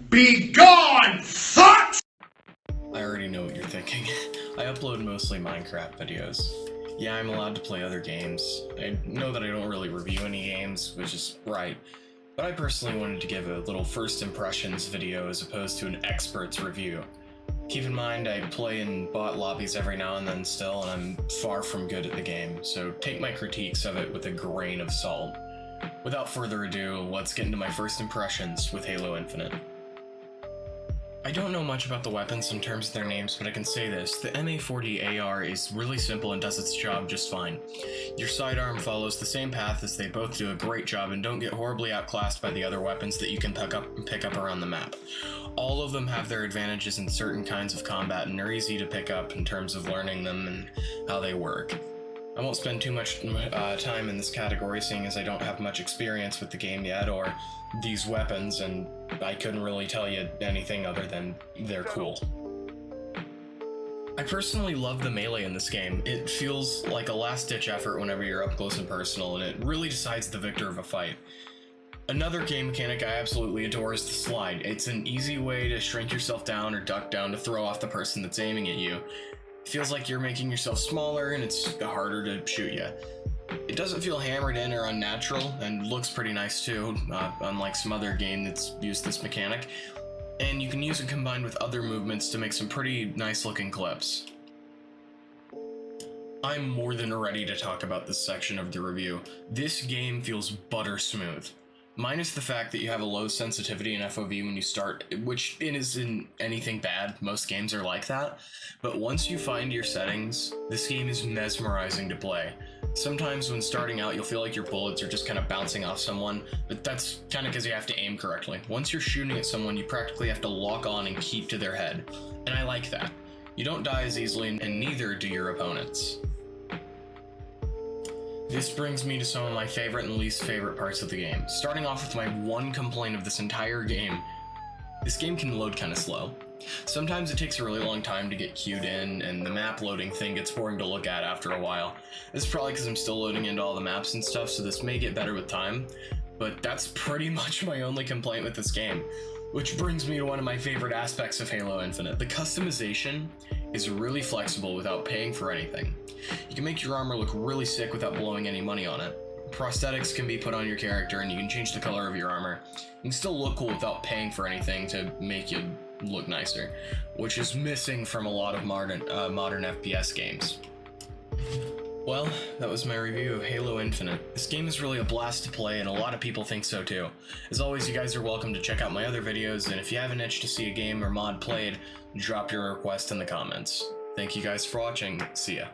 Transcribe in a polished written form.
Be gone, fuck! I already know what you're thinking. I upload mostly Minecraft videos. Yeah, I'm allowed to play other games. I know that I don't really review any games, which is right, but I personally wanted to give a little first impressions video as opposed to an expert's review. Keep in mind, I play in bot lobbies every now and then still, and I'm far from good at the game, so take my critiques of it with a grain of salt. Without further ado, let's get into my first impressions with Halo Infinite. I don't know much about the weapons in terms of their names, but I can say this: the MA40 AR is really simple and does its job just fine. Your sidearm follows the same path as they both do a great job and don't get horribly outclassed by the other weapons that you can pick up around the map. All of them have their advantages in certain kinds of combat and are easy to pick up in terms of learning them and how they work. I won't spend too much time in this category, seeing as I don't have much experience with the game yet, or these weapons, and I couldn't really tell you anything other than they're cool. I personally love the melee in this game. It feels like a last-ditch effort whenever you're up close and personal, and it really decides the victor of a fight. Another game mechanic I absolutely adore is the slide. It's an easy way to shrink yourself down or duck down to throw off the person that's aiming at you. It feels like you're making yourself smaller and it's harder to shoot you. It doesn't feel hammered in or unnatural, and looks pretty nice too, unlike some other game that's used this mechanic. And you can use it combined with other movements to make some pretty nice looking clips. I'm more than ready to talk about this section of the review. This game feels butter smooth. Minus the fact that you have a low sensitivity in FOV when you start, which isn't anything bad, most games are like that. But once you find your settings, this game is mesmerizing to play. Sometimes when starting out, you'll feel like your bullets are just kind of bouncing off someone, but that's kind of because you have to aim correctly. Once you're shooting at someone, you practically have to lock on and keep to their head, and I like that. You don't die as easily, and neither do your opponents. This brings me to some of my favorite and least favorite parts of the game. Starting off with my one complaint of this entire game, this game can load kind of slow. Sometimes it takes a really long time to get queued in, and the map loading thing gets boring to look at after a while. This is probably because I'm still loading into all the maps and stuff, so this may get better with time, but that's pretty much my only complaint with this game. Which brings me to one of my favorite aspects of Halo Infinite. The customization is really flexible without paying for anything. You can make your armor look really sick without blowing any money on it. Prosthetics can be put on your character and you can change the color of your armor. You can still look cool without paying for anything to make you look nicer, which is missing from a lot of modern FPS games. Well, that was my review of Halo Infinite. This game is really a blast to play, and a lot of people think so too. As always, you guys are welcome to check out my other videos, and if you have an itch to see a game or mod played, drop your request in the comments. Thank you guys for watching. See ya.